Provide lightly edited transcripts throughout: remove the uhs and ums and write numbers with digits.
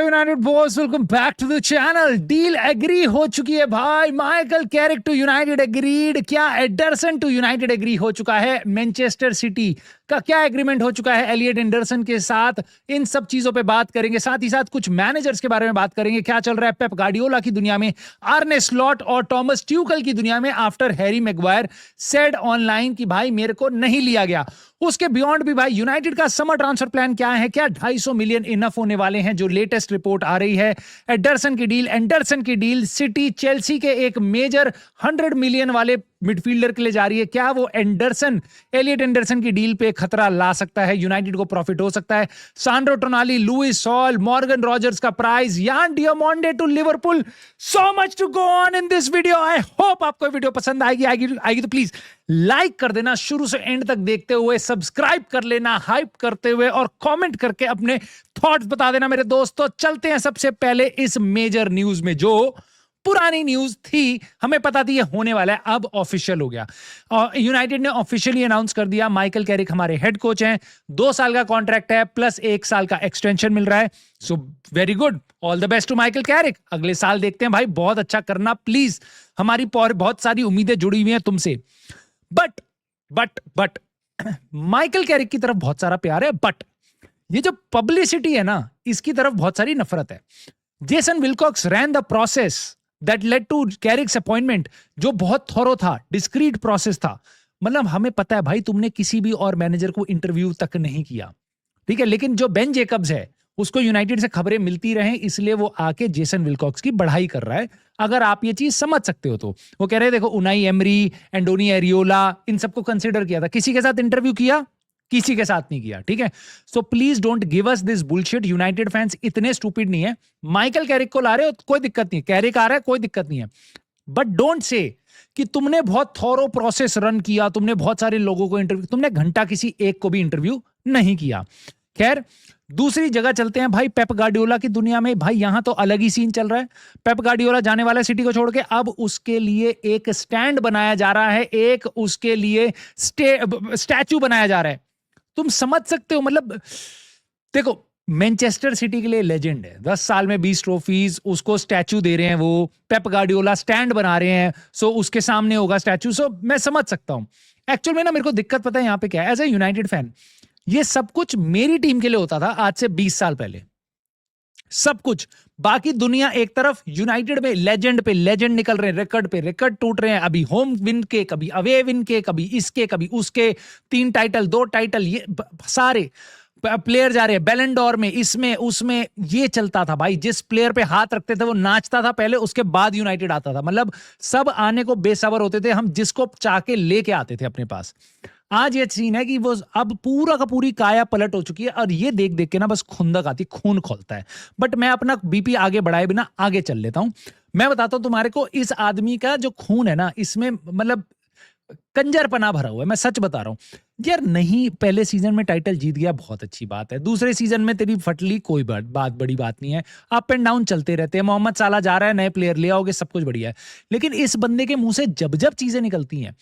United boys, welcome back to the channel. Deal agree हो चुकी है भाई। Michael Carrick to United agreed. क्या एंडरसन टू यूनाइटेड एग्री हो चुका है? मैनचेस्टर सिटी का क्या एग्रीमेंट हो चुका है एलियट एंडरसन के साथ? इन सब चीजों पे बात करेंगे। साथ ही साथ कुछ मैनेजर्स के बारे में बात करेंगे। क्या चल रहा है पेप गार्डियोला की दुनिया में, आर्ने स्लॉट और टॉमस ट्यूकल की दुनिया में after Harry Maguire said online कि भाई मेरे को नहीं लिया गया। उसके बियॉन्ड भी भाई यूनाइटेड का समर ट्रांसफर प्लान क्या है? क्या 250 मिलियन इनफ होने वाले हैं? जो लेटेस्ट रिपोर्ट आ रही है एंडरसन की डील सिटी चेल्सी के एक मेजर 100 मिलियन वाले मिडफील्डर के लिए जा रही है। क्या वो एलियट एंडरसन की डील पे खतरा ला सकता है? यूनाइटेड को प्रॉफिट हो सकता है? Sandro Tonali, Lewis Hall, Morgan Rogers का price, Yan Diomande to Liverpool. So much to go on in this video. I hope आपको वीडियो पसंद आएगी तो प्लीज लाइक कर देना, शुरू से एंड तक देखते हुए सब्सक्राइब कर लेना हाइप करते हुए, और कमेंट करके अपने थॉट्स बता देना मेरे दोस्तों। चलते हैं सबसे पहले इस मेजर न्यूज में। जो पुरानी न्यूज थी, हमें पता थी ये होने वाला है, अब ऑफिशियल हो गया। यूनाइटेड ने ऑफिशियली अनाउंस कर दिया माइकल कैरिक हमारे हेड कोच हैं। 2 साल का कॉन्ट्रैक्ट है प्लस 1 साल का एक्सटेंशन मिल रहा है। So very good, all the best to Michael Carrick. अगले साल देखते हैं भाई, बहुत अच्छा करना प्लीज। हमारी बहुत सारी उम्मीदें जुड़ी हुई हैं तुमसे। बट माइकल कैरिक की तरफ बहुत सारा प्यार है, बट ये जो पब्लिसिटी है ना, इसकी तरफ बहुत सारी नफरत है। Jason Wilcox ran the process that led to Carrick's appointment, जो बहुत थॉरो था, डिस्क्रीट प्रोसेस था। मतलब हमें पता है भाई, तुमने किसी भी और मैनेजर को इंटरव्यू तक नहीं किया, ठीक है, लेकिन जो बेन जेकब्स है उसको यूनाइटेड से खबरें मिलती रहे, इसलिए वो आके जेसन विल्कॉक्स की बढ़ाई कर रहा है। अगर आप ये चीज समझ सकते हो तो। वो कह रहे हैं देखो, उनाई एमरी, एंडोनी एरियोला, इन सबको कंसीडर किया था। किसी के साथ इंटरव्यू किया? किसी के साथ नहीं किया, ठीक है। So please don't give us this bullshit. United fans इतने स्टूपिड नहीं है। माइकल कैरिक को ला रहे हो, कोई दिक्कत नहीं है। कैरिक आ रहा है, कोई दिक्कत नहीं है। बट डोंट से कि तुमने बहुत थॉरो प्रोसेस रन किया, तुमने बहुत सारे लोगों को इंटरव्यू, तुमने घंटा किसी एक को भी इंटरव्यू नहीं किया। खैर, दूसरी जगह चलते हैं भाई, पेप गार्डियोला की दुनिया में। भाई यहां तो अलग ही सीन चल रहा है। पेप गार्डियोला जाने वाला है सिटी को छोड़ के। अब उसके लिए एक स्टैंड बनाया जा रहा है, एक उसके लिए स्टैचू बनाया जा रहा है। तुम समझ सकते हो? मतलब देखो, मैनचेस्टर सिटी के लिए लेजेंड है, 10 साल में 20 ट्रॉफीज, उसको स्टैचू दे रहे हैं वो। पेप गार्डियोला स्टैंड बना रहे हैं, सो उसके सामने होगा स्टैचू। सो मैं समझ सकता हूं। एक्चुअल में ना, मेरे को दिक्कत पता है यहां पे क्या है। एज ए यूनाइटेड फैन, ये सब कुछ मेरी टीम के लिए होता था आज से 20 साल पहले। सब कुछ, बाकी दुनिया एक तरफ, यूनाइटेड में लेजेंड पे लेजेंड निकल रहे हैं, रिकॉर्ड पे रिकॉर्ड टूट रहे हैं। अभी होम विन के, कभी अवे विन के, कभी इसके, कभी उसके, 3 टाइटल, 2 टाइटल, ये सारे प्लेयर जा रहे हैं बैलन डोर में, इसमें उसमें। ये चलता था भाई, जिस प्लेयर पे हाथ रखते थे वो नाचता था पहले, उसके बाद यूनाइटेड आता था। मतलब सब आने को बेसब्र होते थे, हम जिसको चाह के लेके आते थे अपने पास। आज ये सीन है कि वो अब पूरा का पूरी काया पलट हो चुकी है, और ये देख देख के ना बस खुंदक आती, खून खोलता है। बट मैं अपना बीपी आगे बढ़ाए बिना आगे चल लेता हूं। मैं बताता हूं तुम्हारे को, इस आदमी का जो खून है ना, इसमें मतलब कंजरपना भरा हुआ है। मैं सच बता रहा हूं यार। नहीं, पहले सीजन में टाइटल जीत गया, बहुत अच्छी बात है। दूसरे सीजन में तेरी फटली, कोई बात बड़ी बात नहीं है। अप एंड डाउन चलते रहते हैं। मोहम्मद साला जा रहा है, नए प्लेयर ले आओगे, सब कुछ बढ़िया है। लेकिन इस बंदे के मुंह से जब जब चीजें निकलती हैं,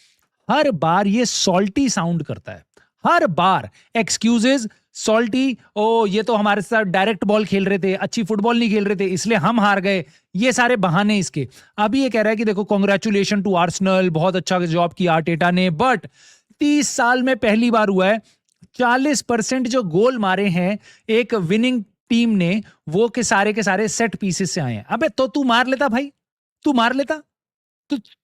हर बार ये सॉल्टी साउंड करता है। हर बार एक्सक्यूजेज, सॉल्टी। ओ ये तो हमारे साथ डायरेक्ट बॉल खेल रहे थे, अच्छी फुटबॉल नहीं खेल रहे थे, इसलिए हम हार गए। ये सारे बहाने इसके। अभी ये कह रहा है कि देखो, कांग्रेचुलेशन टू आर्सेनल, बहुत अच्छा जॉब किया आर्टेटा ने। बट 30 साल में पहली बार हुआ है 40% जो गोल मारे हैं एक विनिंग टीम ने, वो के सारे सेट पीसेस से आए हैं। अबे तो तू मार लेता भाई, तू मार लेता,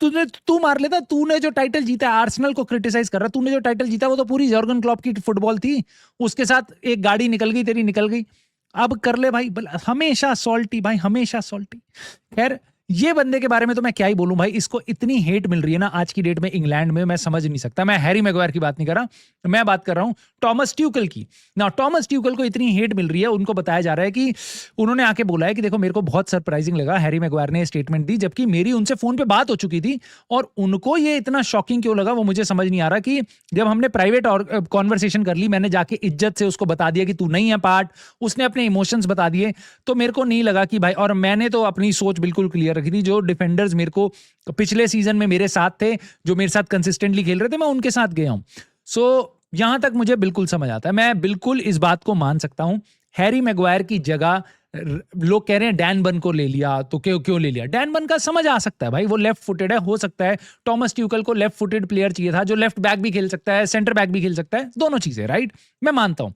तू मार लेता। तूने जो टाइटल जीता, आर्सेनल को क्रिटिसाइज कर रहा, तूने जो टाइटल जीता वो तो पूरी जॉर्गन क्लॉप की फुटबॉल थी। उसके साथ एक गाड़ी निकल गई, तेरी निकल गई। अब कर ले भाई। हमेशा सॉल्टी भाई, हमेशा सॉल्टी। खैर, ये बंदे के बारे में तो मैं क्या ही बोलूं भाई। इसको इतनी हेट मिल रही है ना आज की डेट में इंग्लैंड में, मैं समझ नहीं सकता। मैं हैरी मैग्वायर की बात नहीं कर रहा, मैं बात कर रहा हूं टॉमस ट्यूकल की ना। टॉमस ट्यूकल को इतनी हेट मिल रही है, उनको बताया जा रहा है कि उन्होंने आके बोला है कि देखो, मेरे को बहुत सरप्राइजिंग लगा हैरी मैग्वायर ने स्टेटमेंट दी, जबकि मेरी उनसे फोन पे बात हो चुकी थी। और उनको ये इतना शॉकिंग क्यों लगा वो मुझे समझ नहीं आ रहा। कि जब हमने प्राइवेट और कॉन्वर्सेशन कर ली, मैंने जाके इज्जत से उसको बता दिया कि तू नहीं है पार्ट, उसने अपने इमोशंस बता दिए, तो मेरे को नहीं लगा कि भाई। और मैंने तो अपनी सोच बिल्कुल क्लियर रखी थी। जो डिफेंडर्स मेरे को पिछले सीजन में मेरे साथ थे, जो मेरे साथ कंसिस्टेंटली खेल रहे थे, मैं उनके साथ गया हूं। सो यहां तक मुझे बिल्कुल समझ आता है। मैं बिल्कुल इस बात को मान सकता हूं, हैरी मैग्वायर की जगह लोग कह रहे हैं डैन बन को ले लिया, तो क्यों क्यों ले लिया? डैन बन का समझ आ सकता है भाई, वो लेफ्ट फुटेड है, हो सकता है टॉमस ट्यूकल को लेफ्ट फुटेड प्लेयर चाहिए था जो लेफ्ट बैक भी खेल सकता है, सेंटर बैक भी खेल सकता है, दोनों चीजें, राइट? मैं मानता हूं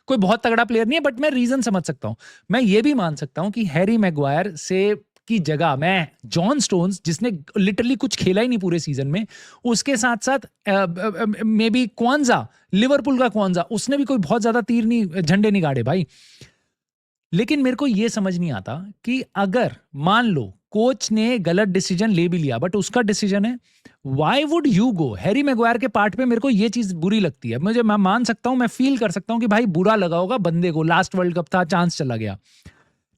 कोई बहुत तगड़ा प्लेयर नहीं है, बट मैं रीजन समझ सकता हूं। मैं ये भी मान सकता हूं कि हैरी मैग्वायर से की जगह मैं जॉन स्टोन्स, जिसने लिटरली कुछ खेला ही नहीं पूरे सीजन में, उसके साथ साथ मे बी क्वांजा, लिवरपूल का क्वांजा, उसने भी कोई बहुत ज्यादा तीर नहीं, झंडे नहीं गाड़े भाई। लेकिन मेरे को यह समझ नहीं आता कि अगर मान लो कोच ने गलत डिसीजन ले भी लिया, बट उसका डिसीजन है, why would you go? Harry Maguire के पार्ट पे मेरे को यह चीज बुरी लगती है। मैं मान सकता हूं, मैं फील कर सकता हूं कि भाई बुरा लगा होगा बंदे को, लास्ट वर्ल्ड कप था, चांस चला गया।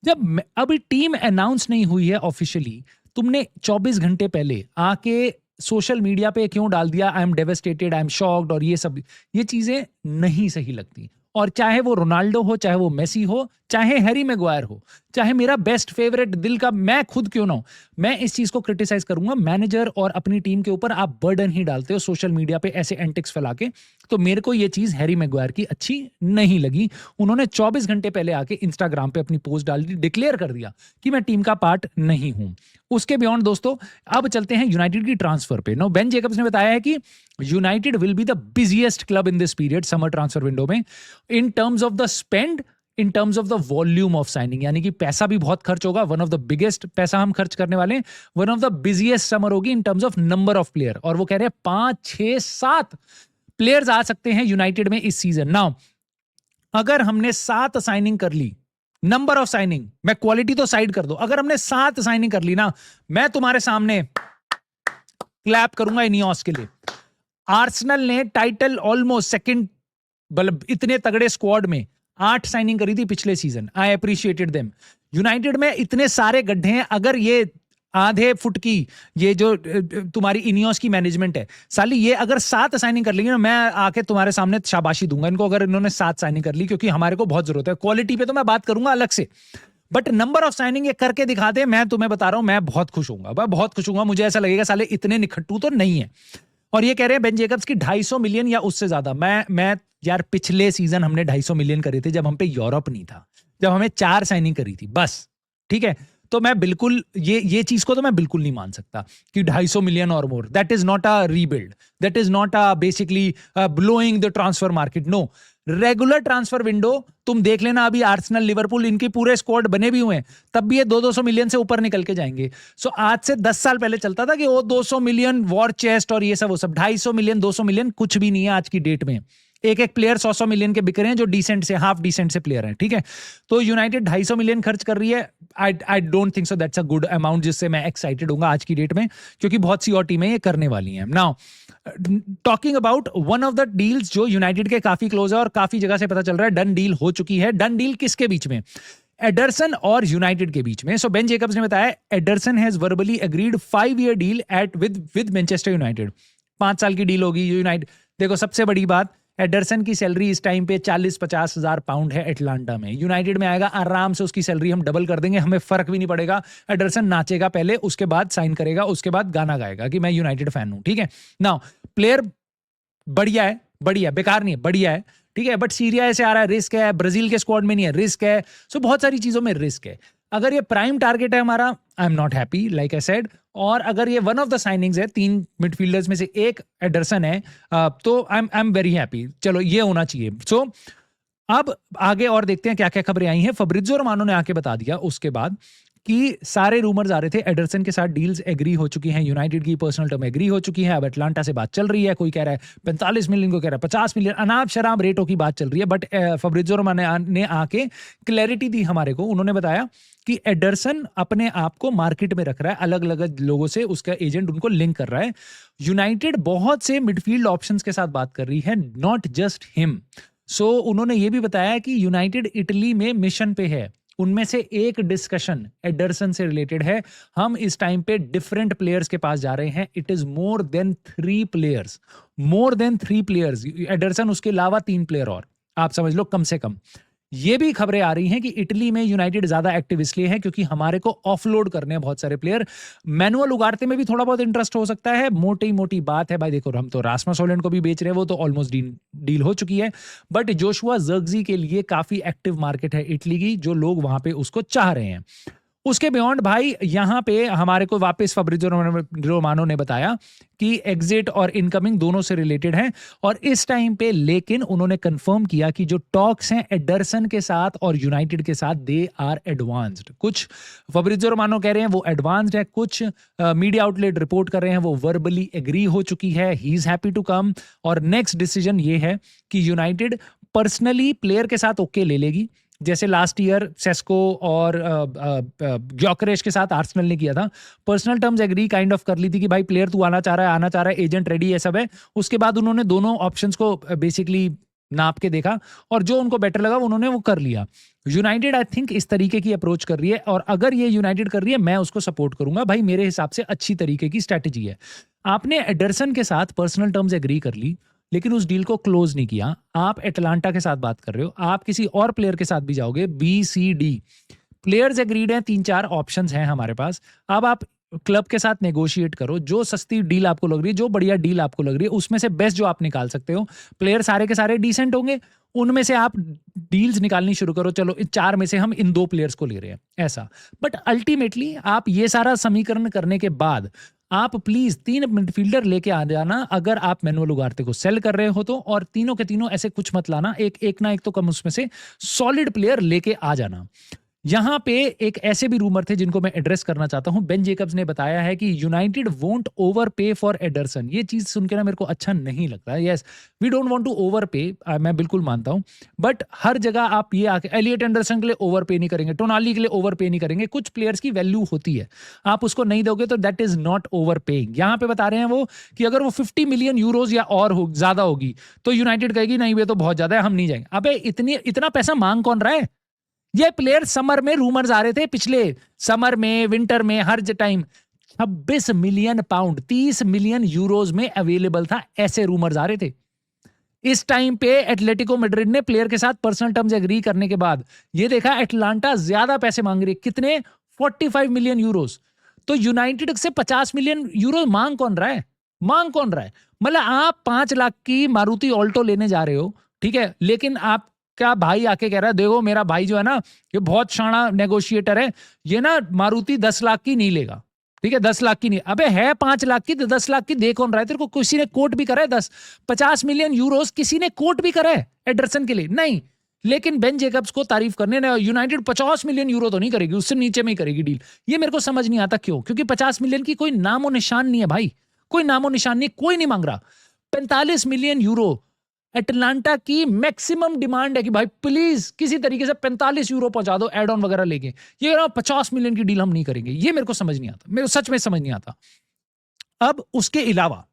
जब अभी टीम अनाउंस नहीं हुई है ऑफिशियली, तुमने 24 घंटे पहले आके सोशल मीडिया पे क्यों डाल दिया I am devastated, I am shocked, और ये सब, ये चीजें नहीं सही लगती। और चाहे वो रोनाल्डो हो, चाहे वो मेसी हो, चाहे हैरी मैग्वायर हो, चाहे मेरा बेस्ट फेवरेट दिल का मैं खुद क्यों ना हो, मैं इस चीज को क्रिटिसाइज करूंगा। मैनेजर और अपनी टीम के ऊपर आप बर्डन ही डालते हो सोशल मीडिया पे ऐसे एंटिक्स फैला के। तो मेरे को ये चीज हैरी मैग्वायर की अच्छी नहीं लगी। उन्होंने 24 घंटे पहले आके इंस्टाग्राम पे अपनी पोस्ट डाल दी, डिक्लेयर कर दिया कि मैं टीम का पार्ट नहीं हूं। उसके बियॉन्ड दोस्तों, अब चलते हैं यूनाइटेड की ट्रांसफर पे। नो, बेन जेकब्स ने बताया है कि United will be the busiest club in this period, summer transfer window में, in terms of the spend, in terms of the volume of signing, यानी कि पैसा भी बहुत खर्च होगा, वन ऑफ द बिगेस्ट पैसा हम खर्च करने वाले हैं, one of the busiest summer होगी in terms of number of player. और वो कह रहे हैं 5, 6, 7 प्लेयर्स आ सकते हैं यूनाइटेड में इस सीजन। नाउ अगर हमने 7 साइनिंग कर ली, नंबर ऑफ साइनिंग, मैं क्वालिटी तो साइड कर दो, अगर हमने 7 साइनिंग कर ली ना, मैं तुम्हारे सामने क्लैप करूंगा इनियोस के लिए। आर्सेनल ने टाइटल ऑलमोस्ट सेकंड, मतलब इतने तगड़े स्क्वाड में 8 साइनिंग करी थी पिछले season, I appreciated them. United में इतने सारे गड्ढे हैं, अगर ये आधे फुट की ये जो तुम्हारी इनियोस की मैनेजमेंट है साली, ये अगर 7 साइनिंग कर लेंगे ना, मैं आके तुम्हारे सामने शाबाशी दूंगा इनको, अगर इन्होंने 7 साइनिंग कर ली, क्योंकि हमारे को बहुत जरूरत है। क्वालिटी पे तो मैं बात करूंगा अलग से, बट नंबर ऑफ साइनिंग ये करके दिखा दे, मैं तुम्हें बता रहा हूं, मैं बहुत खुश होऊंगा, मैं बहुत खुश होऊंगा। मुझे ऐसा लगेगा साले इतने निखट्टू तो नहीं है। और ये कह रहे हैं बेन जेकब्स की 250 मिलियन या उससे ज्यादा। मैं यार, पिछले सीजन हमने 250 मिलियन करे थे जब हम पे यूरोप नहीं था, जब हमें 4 साइनिंग करी थी बस, ठीक है? तो मैं बिल्कुल ये चीज को तो मैं बिल्कुल नहीं मान सकता कि 250 मिलियन और more, that is not a rebuild, that is not a basically blowing the transfer market. No, regular transfer window तुम देख लेना, अभी आर्सेनल, लिवरपूल, इनके पूरे स्क्वाड बने भी हुए हैं, तब भी ये 200 मिलियन से ऊपर निकल के जाएंगे। सो आज से 10 साल पहले चलता था कि वो 200 मिलियन वॉर चेस्ट और ये सब, वो सब 250 मिलियन 200 मिलियन कुछ भी नहीं है आज की डेट में। एक प्लेयर 100 मिलियन के बिक रहे हैं जो डिसेंट से, हाफ डिसेंट से प्लेयर हैं, ठीक है? तो यूनाइटेड 250 मिलियन खर्च कर रही है। I don't think so that's a good amount जिससे मैं एक्साइटेड हूंगा आज की डेट में, क्योंकि बहुत सी और टीमें ये करने वाली हैं। Now talking about one of the deals जो यूनाइटेड के काफी क्लोज है और काफी जगह से पता चल रहा है डन डील हो चुकी है। डन डील किसके बीच में? एडरसन और यूनाइटेड के बीच में। सो बेन जेकब्स ने बताया Anderson has verbally agreed 5-year deal at with Manchester United. 5 साल की डील होगी। यूनाइटेड, देखो सबसे बड़ी बात, एडरसन की सैलरी इस टाइम पे 40-50 हजार पाउंड है एटलांटा में। यूनाइटेड में आएगा आराम से, उसकी सैलरी हम डबल कर देंगे, हमें फर्क भी नहीं पड़ेगा। एडरसन नाचेगा पहले, उसके बाद साइन करेगा, उसके बाद गाना गाएगा कि मैं यूनाइटेड फैन हूं, ठीक है? नाउ प्लेयर बढ़िया है, बढ़िया, बेकार नहीं है, बढ़िया है, ठीक है? बट सीरिया से आ रहा है, रिस्क है। ब्राजील के स्क्वाड में नहीं है, रिस्क है। सो बहुत सारी चीजों में रिस्क है। अगर ये प्राइम टारगेट है हमारा, I am not happy, like I said. और अगर ये वन ऑफ द साइनिंग्स है, 3 मिडफील्डर्स में से एक एडरसन है, तो आई एम वेरी हैप्पी। चलो, ये होना चाहिए। सो अब आगे और देखते हैं क्या क्या खबरें आई हैं। फब्रिज़ो रोमानो ने आके बता दिया उसके बाद कि सारे रूमर्स आ रहे थे एडरसन के साथ डील्स एग्री हो चुकी हैं, यूनाइटेड की पर्सनल टर्म एग्री हो चुकी है। अब अटलांटा से बात चल रही है, कोई कह रहा है 45 मिलियन, को कह रहा है 50 मिलियन, अनाप शराब रेटों की बात चल रही है। बट फब्रिज़ो रोमानो ने आके क्लैरिटी दी हमारे को। उन्होंने बताया कि एडरसन अपने आप को मार्केट में रख रहा है, अलग अलग लोगों से उसका एजेंट उनको लिंक कर रहा है। यूनाइटेड बहुत से मिडफील्ड ऑप्शंस के साथ बात कर रही है, नॉट जस्ट हिम। सो उन्होंने ये भी बताया कि यूनाइटेड इटली में मिशन पे है। उनमें से एक डिस्कशन एडरसन से रिलेटेड है। हम इस टाइम पे डिफरेंट प्लेयर्स के पास जा रहे हैं। It is more than 3 players, more than 3 players. Anderson, उसके अलावा 3 प्लेयर और, आप समझ लो कम से कम। ये भी खबरें आ रही हैं कि इटली में यूनाइटेड ज्यादा एक्टिव इसलिए है क्योंकि हमारे को ऑफलोड करने हैं बहुत सारे प्लेयर। मैनुअल उगारते में भी थोड़ा बहुत इंटरेस्ट हो सकता है, मोटी मोटी बात है भाई। देखो हम तो रास्मस हॉयलैंड को भी बेच रहे हैं, वो तो ऑलमोस्ट डील हो चुकी है, बट जोशुआ ज़िर्कज़ी के लिए काफी एक्टिव मार्केट है इटली की, जो लोग वहां पे उसको चाह रहे हैं। उसके बियॉन्ड भाई यहाँ पे हमारे को वापस फब्रिज़ो रोमानो ने बताया कि एग्जिट और इनकमिंग दोनों से रिलेटेड है, और इस टाइम पे लेकिन उन्होंने कंफर्म किया कि जो टॉक्स हैं एडरसन के साथ और यूनाइटेड के साथ दे आर एडवांस्ड। कुछ फब्रिज़ो रोमानो कह रहे हैं वो एडवांस्ड है, कुछ मीडिया आउटलेट रिपोर्ट कर रहे हैं वो वर्बली एग्री हो चुकी है, he is happy to come. और नेक्स्ट डिसीजन ये है कि यूनाइटेड पर्सनली प्लेयर के साथ ओके ले लेगी, जैसे लास्ट ईयर सेस्को और ग्योकरेश के साथ आर्सेनल ने किया था। Personal terms agree kind of कर ली थी कि भाई प्लेयर तू आना चाह रहा है, एजेंट रेडी है, सब है। उसके बाद उन्होंने दोनों ऑप्शंस को बेसिकली नाप के देखा और जो उनको बेटर लगा उन्होंने वो कर लिया। यूनाइटेड आई थिंक इस तरीके की अप्रोच कर रही है, और अगर ये यूनाइटेड कर रही है मैं उसको सपोर्ट करूंगा भाई, मेरे हिसाब से अच्छी तरीके की स्ट्रैटेजी है। आपने एडरसन के साथ पर्सनल टर्म्स एग्री कर ली लेकिन उस डील को क्लोज नहीं किया, आप एटलांटा के साथ बात कर रहे हो, आप किसी और प्लेयर के साथ भी जाओगे, B C D players agreed हैं, 3-4 ऑप्शंस हैं हमारे पास। अब आप क्लब के साथ नेगोशिएट करो, जो सस्ती डील आपको लग रही है, जो बढ़िया डील आपको लग रही है, उसमें से बेस्ट जो आप निकाल सकते हो। प्लेयर सारे के सारे डिसेंट होंगे, उनमें से आप डील्स निकालनी शुरू करो, चलो इन 4 में से हम इन 2 प्लेयर्स को ले रहे हैं ऐसा। बट अल्टीमेटली आप ये सारा समीकरण करने के बाद आप प्लीज 3 मिडफील्डर लेके आ जाना अगर आप मैनुअल उगारते को सेल कर रहे हो तो, और तीनों के तीनों ऐसे कुछ मत लाना, एक ना एक तो कम उसमें से सॉलिड प्लेयर लेके आ जाना। यहां पे एक ऐसे भी रूमर थे जिनको मैं एड्रेस करना चाहता हूं। बेन जेकब्स ने बताया है कि यूनाइटेड वोंट ओवर पे फॉर एडरसन। ये चीज सुन के ना मेरे को अच्छा नहीं लगता। Yes, we don't want to overpay, मैं बिल्कुल मानता हूं, बट हर जगह आप ये आके एलियट एंडरसन के लिए ओवर पे नहीं करेंगे, टोनाली के लिए ओवर पे नहीं करेंगे। कुछ प्लेयर्स की वैल्यू होती है, आप उसको नहीं दोगे तो that is not over paying. यहां पे बता रहे हैं वो कि अगर वो 50 मिलियन यूरोज या और हो ज्यादा होगी तो यूनाइटेड कहेगी नहीं ये तो बहुत ज्यादा है, हम नहीं जाएंगे। अबे इतना पैसा मांग कौन रहा है? ये प्लेयर समर में रूमर्स आ रहे थे, पिछले समर में, विंटर में, हर time 26 million pound, 30 million euros में अवेलेबल था, ऐसे रूमर्स आ रहे थे। इस टाइम पे एटलेटिको मैड्रिड ने प्लेयर के साथ पर्सनल टर्म्स एग्री करने के बाद ये देखा एटलांटा ज्यादा पैसे मांग रही है। कितने? 45 मिलियन यूरोज। तो यूनाइटेड से 50 मिलियन यूरो मांग कौन रहा है? मतलब आप 5 लाख की मारुति ऑल्टो लेने जा रहे हो, ठीक है, लेकिन आप क्या भाई आके कह रहा है देखो मेरा भाई जो है ना ये बहुत शाना नेगोशिएटर है, ये ना मारुति 10 लाख की नहीं लेगा, ठीक है, 10 लाख की नहीं। अबे है 5 लाख की, तो 10 लाख की दे कौन रहा है तेरे को? किसी ने कोट भी करा है 50 मिलियन यूरोस किसी ने कोट भी करा है एडरसन के लिए? नहीं। लेकिन बेन जेकब्स को तारीफ करने ने यूनाइटेड 50 मिलियन यूरो तो नहीं करेगी, उससे नीचे में ही करेगी डील। ये मेरे को समझ नहीं आता क्यों, क्योंकि 50 मिलियन की कोई नामो निशान नहीं है भाई, कोई नामो निशान नहीं, कोई नहीं मांग रहा। 45 मिलियन यूरो एटलांटा की मैक्सिमम डिमांड है कि भाई प्लीज किसी तरीके से 45 यूरो पहुंचा दो एड ऑन वगैरह लेके। ये 50 मिलियन की डील हम नहीं करेंगे, ये मेरे को समझ नहीं आता, मेरे को सच में समझ नहीं आता। अब उसके अलावा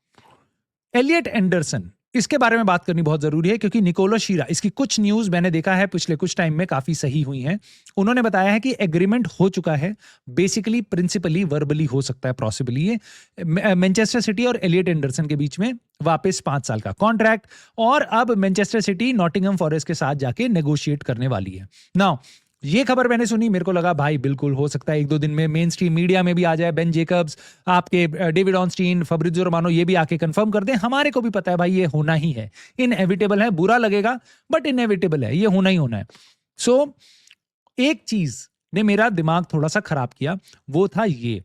एलियट एंडरसन, इसके बारे में बात करनी बहुत जरूरी है क्योंकि निकोलो शीरा, इसकी कुछ न्यूज मैंने देखा है पिछले कुछ टाइम में काफी सही हुई हैं। उन्होंने बताया है कि एग्रीमेंट हो चुका है, बेसिकली प्रिंसिपली वर्बली हो सकता है पॉसिबली, ये मैनचेस्टर सिटी और एलियट एंडरसन के बीच में वापस 5 साल का कॉन्ट्रैक्ट, और अब मैनचेस्टर सिटी नॉटिंघम फॉरेस्ट के साथ जाके नेगोशिएट करने वाली है। नाउ ये खबर मैंने सुनी, मेरे को लगा भाई बिल्कुल हो सकता है 1-2 दिन में मेन स्ट्रीम मीडिया में भी आ जाए, बेन जेकब्स, आपके डेविड ऑनस्टीन, फब्रिज़ो रोमानो ये भी आके कंफर्म कर दें। हमारे को भी पता है भाई ये होना ही है, इनएविटेबल है, बुरा लगेगा बट इनएविटेबल है, ये होना ही होना है। सो एक चीज ने मेरा दिमाग थोड़ा सा खराब किया, वो था ये,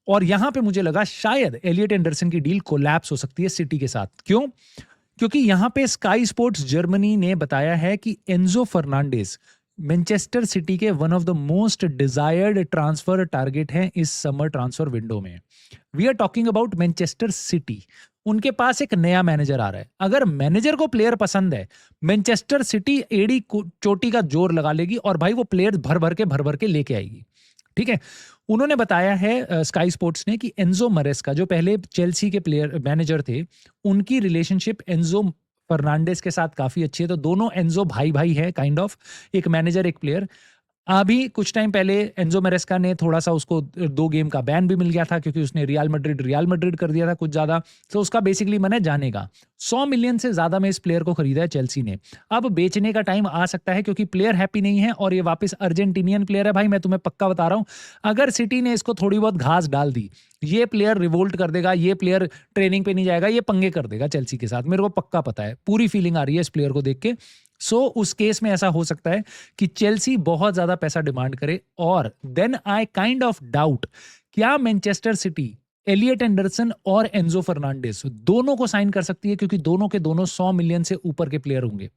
और यहां पे मुझे लगा शायद एलियट एंडरसन की डील कोलैप्स हो सकती है सिटी के साथ। क्यों? क्योंकि यहां पे स्काई स्पोर्ट्स जर्मनी ने बताया है कि एंजो फर्नांडिस मैनचेस्टर सिटी के one of the most desired transfer target हैं इस समर ट्रांसफर विंडो में। We are talking about Manchester City. उनके पास एक नया मैनेजर आ रहा है, अगर मैनेजर को प्लेयर पसंद है, मैनचेस्टर सिटी एड़ी चोटी का जोर लगा लेगी और भाई वो प्लेयर भर भर के लेके आएगी, ठीक है। उन्होंने बताया है स्काई स्पोर्ट्स ने कि एंजो मरेस्का जो पहले चेल्सी के प्लेयर मैनेजर थे, उनकी रिलेशनशिप एंजो फर्नांडिस के साथ काफी अच्छी है। तो दोनों एंजो भाई भाई है काइंड ऑफ, एक मैनेजर एक प्लेयर। अभी कुछ टाइम पहले एंजो मैरेस्का ने थोड़ा सा उसको 2 गेम का बैन भी मिल गया था क्योंकि उसने रियल मैड्रिड कर दिया था कुछ ज़्यादा, तो उसका बेसिकली मन है जाने का। 100 मिलियन से ज़्यादा में इस प्लेयर को खरीदा है चेल्सी ने। अब बेचने का टाइम आ सकता है क्योंकि प्लेयर हैप्पी नहीं है और ये वापस अर्जेंटीनियन प्लेयर है भाई, मैं तुम्हें पक्का बता रहा हूँ। अगर सिटी ने इसको थोड़ी बहुत घास डाल दी, ये प्लेयर रिवोल्ट कर देगा, ये प्लेयर ट्रेनिंग पे नहीं जाएगा, ये पंगे कर देगा चेल्सी के साथ, मेरे को पक्का पता है, पूरी फीलिंग आ रही है इस प्लेयर को देख के। उस केस में ऐसा हो सकता है कि चेल्सी बहुत ज्यादा पैसा डिमांड करे और then I kind of doubt क्या मैनचेस्टर सिटी एलियट एंडरसन और एंजो फर्नांडिस दोनों को साइन कर सकती है, क्योंकि दोनों के दोनों 100 मिलियन से ऊपर के प्लेयर होंगे।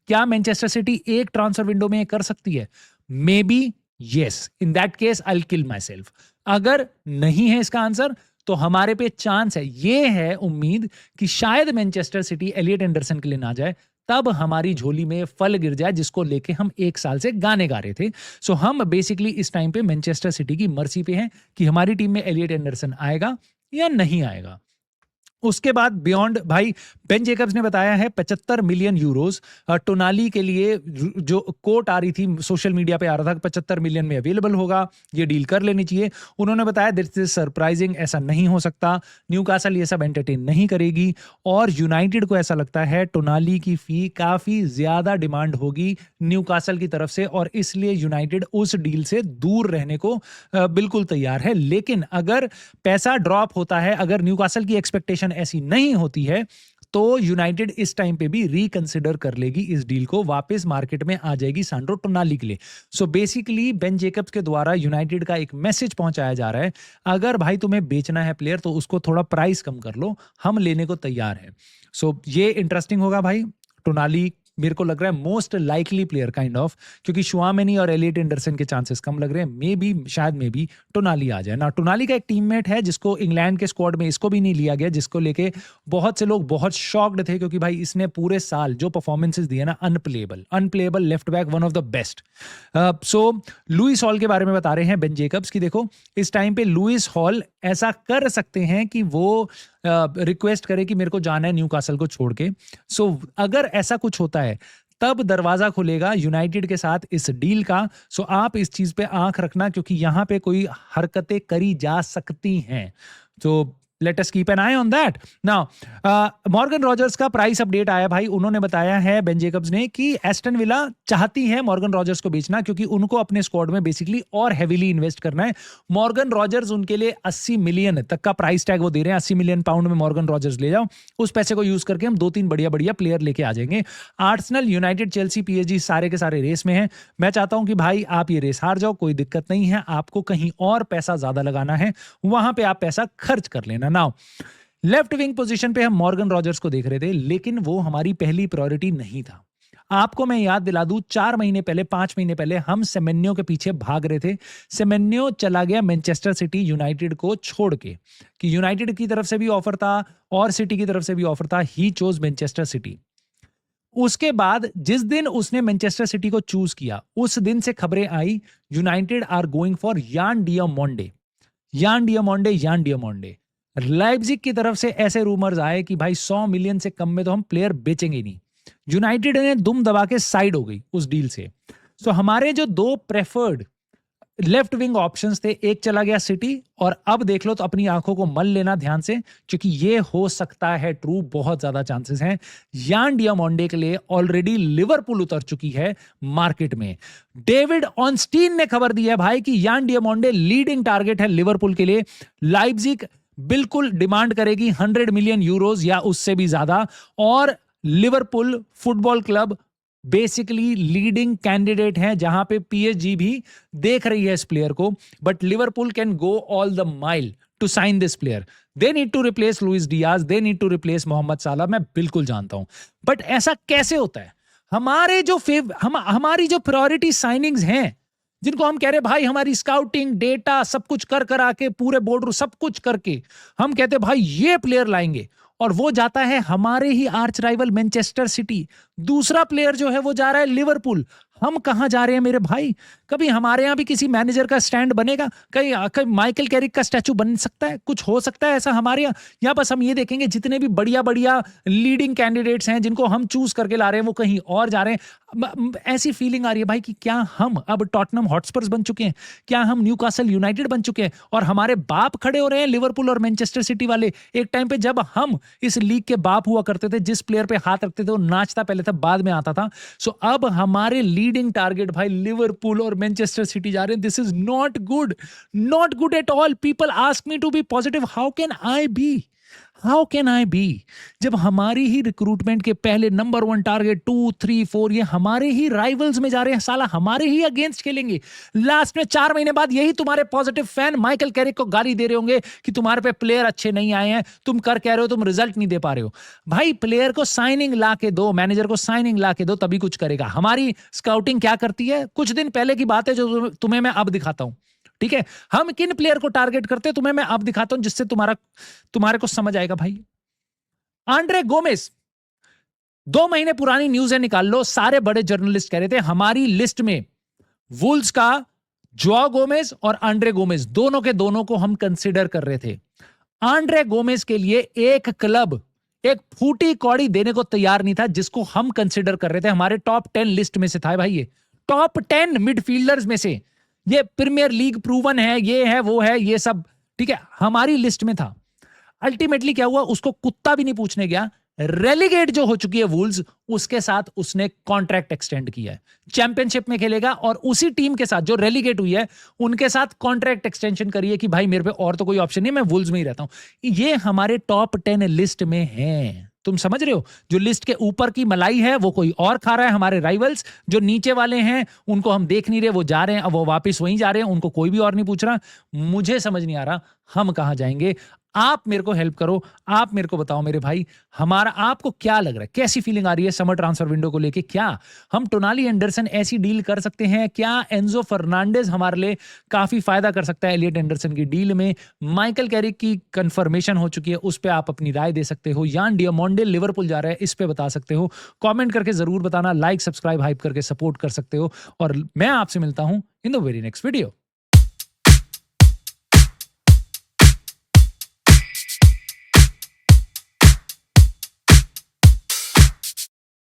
क्या मैनचेस्टर सिटी एक ट्रांसफर विंडो में कर सकती है? May be yes, in that case I will kill my self. अगर नहीं है इसका आंसर तो हमारे पे चांस है, ये है उम्मीद कि शायद मैनचेस्टर सिटी एलियट एंडरसन के लिए ना जाए, तब हमारी झोली में फल गिर जाए जिसको लेके हम 1 साल से गाने गा रहे थे। हम बेसिकली इस टाइम पे मैनचेस्टर सिटी की मर्जी पे हैं कि हमारी टीम में एलियट एंडरसन आएगा या नहीं आएगा। उसके बाद बियॉन्ड भाई बेन जेकब्स ने बताया है 75 मिलियन यूरोस टोनाली के लिए, जो कोट आ रही थी सोशल मीडिया पे आ रहा था 75 मिलियन में अवेलेबल होगा, ये डील कर लेनी चाहिए। उन्होंने बताया दिस इज सरप्राइजिंग, ऐसा नहीं हो सकता, न्यूकासल ये सब एंटरटेन नहीं करेगी और यूनाइटेड को ऐसा लगता है टोनाली की फी काफी ज्यादा डिमांड होगी न्यूकासल की तरफ से और इसलिए यूनाइटेड उस डील से दूर रहने को बिल्कुल तैयार है। लेकिन अगर पैसा ड्रॉप होता है, अगर न्यूकासल की एक्सपेक्टेशन ऐसी नहीं होती है, तो यूनाइटेड इस टाइम पे भी रिकंसिडर कर लेगी इस डील को, वापस मार्केट में आ जाएगी सैंड्रो टोनाली के लिए। बेसिकली बेन जेकब्स के द्वारा यूनाइटेड का एक मैसेज पहुंचाया जा रहा है, अगर भाई तुम्हें बेचना है प्लेयर तो उसको थोड़ा प्राइस कम कर लो, हम लेने को तैयार हैं। ये इंटरेस्टिंग होगा भाई। टोनाली मेरे को लग रहा है most likely player kind of, क्योंकि शुआमेनी और एलियट एंडरसन के चांसेस कम लग रहे हैं। मे बी शायद मे बी टोनाली आ जाए ना। टोनाली का एक टीममेट है जिसको इंग्लैंड के स्क्वाड में इसको भी नहीं लिया गया, जिसको लेके बहुत से लोग बहुत शॉक्ड थे क्योंकि भाई इसने पूरे साल जो परफॉर्मेंसेस दिए ना, unplayable left back, one of the best. Lewis Hall के बारे में बता रहे हैं बेन जेकब्स की देखो इस टाइम पे लुइस हॉल ऐसा कर सकते हैं कि वो रिक्वेस्ट करे कि मेरे को जाना है न्यूकासल को छोड़ के। अगर ऐसा कुछ होता है तब दरवाजा खुलेगा यूनाइटेड के साथ इस डील का। आप इस चीज पे आंख रखना क्योंकि यहां पे कोई हरकतें करी जा सकती हैं। Let us keep an I on that. Now Morgan Rogers का प्राइस अपडेट आया भाई। उन्होंने बताया है बेन जेकब्स ने कि एस्टन विला चाहती है मॉर्गन रॉजर्स को बेचना क्योंकि उनको अपने स्क्वाड में बेसिकली और हेवीली इन्वेस्ट करना है। मॉर्गन रॉजर्स उनके लिए 80 मिलियन तक का प्राइस टैग वो दे रहे हैं। 80 मिलियन पाउंड में मॉर्गन रॉजर्स ले जाओ, उस पैसे को यूज करके हम 2-3 बढ़िया प्लेयर लेके आ जाएंगे। आर्सेनल, यूनाइटेड, चेल्सी, पीएसजी सारे के सारे रेस में हैं। मैं चाहता हूं कि भाई आप ये रेस हार जाओ, कोई दिक्कत नहीं है। आपको कहीं और पैसा ज्यादा लगाना है, वहां पे आप पैसा खर्च कर लेना। नाउ लेफ्ट विंग पोजीशन पे हम मॉर्गन रॉजर्स को देख रहे थे, लेकिन वो हमारी पहली प्रायोरिटी नहीं था। आपको मैं याद दिला दूं 4 महीने पहले 5 महीने पहले हम सेमेन्यो के पीछे भाग रहे थे। सेमेन्यो चला गया मैनचेस्टर सिटी यूनाइटेड को छोड़ के, कि यूनाइटेड की तरफ से भी ऑफर था और सिटी की तरफ से भी ऑफर था। He chose Manchester city. उसके बाद जिस दिन उसने मैनचेस्टर सिटी को चूज किया उस दिन से खबरें आई यूनाइटेड आर गोइंग फॉर यान डियामोंडे। लाइप्जिग की तरफ से ऐसे रूमर्स आए कि भाई 100 मिलियन से कम में तो हम प्लेयर बेचेंगे नहीं। यूनाइटेड ने दुम दबा के साइड हो गई उस डील से। हमारे जो 2 प्रेफर्ड लेफ्ट विंग ऑप्शंस थे, एक चला गया सिटी, और अब देख लो तो अपनी आंखों को मल लेना ध्यान से क्योंकि ये हो सकता है ट्रू, बहुत ज्यादा चांसेस हैं। यान डियामोंडे के लिए ऑलरेडी लिवरपूल उतर चुकी है मार्केट में। डेविड ऑनस्टीन ने खबर दी है भाई कि यान डियामोंडे लीडिंग टारगेट है लिवरपूल के लिए। लाइप्जिग बिल्कुल डिमांड करेगी 100 मिलियन यूरोज या उससे भी ज्यादा, और Liverpool football club basically leading candidate है, जहां पे पीएसजी भी देख रही है इस प्लेयर को। But Liverpool can go all the mile to sign this player. They need to replace Luis Diaz, they need to replace Mohamed Salah. मैं बिल्कुल जानता हूं, बट ऐसा कैसे होता है? हमारे जो हमारी जो प्रायोरिटी साइनिंग्स हैं, जिनको हम कह रहे भाई हमारी स्काउटिंग डेटा सब कुछ कर आके पूरे बोर्ड सब कुछ करके हम कहते भाई ये प्लेयर लाएंगे, और वो जाता है हमारे ही आर्च राइवल मैनचेस्टर सिटी। दूसरा प्लेयर जो है वो जा रहा है लिवरपूल। हम कहां जा रहे हैं मेरे भाई? कभी हमारे यहां भी किसी मैनेजर का स्टैंड बनेगा? कहीं माइकल कैरिक का स्टैचू बन सकता है? कुछ हो सकता है ऐसा हमारे यहाँ? या बस हम ये देखेंगे जितने भी बढ़िया बढ़िया लीडिंग कैंडिडेट्स हैं जिनको हम चूज करके ला रहे हैं वो कहीं और जा रहे हैं। ऐसी फीलिंग आ रही है भाई कि क्या हम अब टॉटनम हॉटस्पर्स बन चुके हैं? क्या हम न्यूकासल यूनाइटेड बन चुके हैं और हमारे बाप खड़े हो रहे हैं लिवरपूल और मैनचेस्टर सिटी वाले? एक टाइम पे जब हम इस लीग के बाप हुआ करते थे, जिस प्लेयर पे हाथ रखते थे वो नाचता पहले था, बाद में आता था। सो अब हमारे लीडिंग टारगेट भाई लिवरपूल और मैनचेस्टर सिटी जा रहे हैं। This is not good, not good at all. People ask me to be positive, how can I be? How can I be? जब हमारी ही रिक्रूटमेंट के पहले नंबर 1 टारगेट 2, 3, 4 ये हमारे ही राइवल्स में जा रहे हैं, साला हमारे ही अगेंस्ट खेलेंगे। लास्ट में 4 महीने बाद यही तुम्हारे पॉजिटिव फैन माइकल कैरिक को गाली दे रहे होंगे कि तुम्हारे पे प्लेयर अच्छे नहीं आए हैं, तुम कर कह रहे हो, तुम रिजल्ट नहीं दे पा रहे हो। भाई प्लेयर को साइनिंग ला के दो, मैनेजर को साइनिंग ला के दो, तभी कुछ करेगा। हमारी स्काउटिंग क्या करती है? कुछ दिन पहले की बात है जो तुम्हें मैं अब दिखाता हूं। ठीक है, हम किन प्लेयर को टारगेट करते हैं तुम्हें मैं अब दिखाता हूं, जिससे तुम्हारे को समझ आएगा भाई। आंड्रे गोमेस, 2 महीने पुरानी न्यूज है, निकाल लो। सारे बड़े जर्नलिस्ट कह रहे थे हमारी लिस्ट में वुल्व्स का जोआ गोमेस और आंड्रे गोमेस दोनों के दोनों को हम कंसिडर कर रहे थे। आंड्रे गोमेस के लिए एक क्लब एक फूटी कौड़ी देने को तैयार नहीं था, जिसको हम कंसिडर कर रहे थे। हमारे टॉप 10 लिस्ट में से था भाई, ये टॉप 10 मिडफील्डर्स में से। ये प्रीमियर लीग प्रूवन है, ये है वो है, ये सब ठीक है, हमारी लिस्ट में था। अल्टीमेटली क्या हुआ, उसको कुत्ता भी नहीं पूछने गया। रेलीगेट जो हो चुकी है वुल्व्स, उसके साथ उसने कॉन्ट्रैक्ट एक्सटेंड किया है। चैंपियनशिप में खेलेगा और उसी टीम के साथ जो रेलीगेट हुई है उनके साथ कॉन्ट्रैक्ट एक्सटेंशन करिए कि भाई मेरे पे और तो कोई ऑप्शन नहीं, मैं वुल्व्स में ही रहता हूं। ये हमारे टॉप 10 लिस्ट में है। तुम समझ रहे हो? जो लिस्ट के ऊपर की मलाई है वो कोई और खा रहा है, हमारे राइवल्स। जो नीचे वाले हैं उनको हम देख नहीं रहे, वो जा रहे हैं, अब वो वापस वहीं जा रहे हैं, उनको कोई भी और नहीं पूछ रहा। मुझे समझ नहीं आ रहा हम कहां जाएंगे। आप मेरे को हेल्प करो, आप मेरे को बताओ मेरे भाई, हमारा आपको क्या लग रहा है, कैसी फीलिंग आ रही है समर ट्रांसफर विंडो को लेके? क्या हम टोनाली एंडरसन ऐसी डील कर सकते हैं? क्या एंजो फर्नांडेज हमारे लिए काफी फायदा कर सकता है एलियट एंडरसन की डील में? माइकल कैरिक की कंफर्मेशन हो चुकी है, उस पर आप अपनी राय दे सकते हो। यान डियामोंडे लिवरपूल जा रहा है, इस पे बता सकते हो। कमेंट करके जरूर बताना, लाइक सब्सक्राइब हाइप करके सपोर्ट कर सकते हो। और मैं आपसे मिलता हूं in the very next video.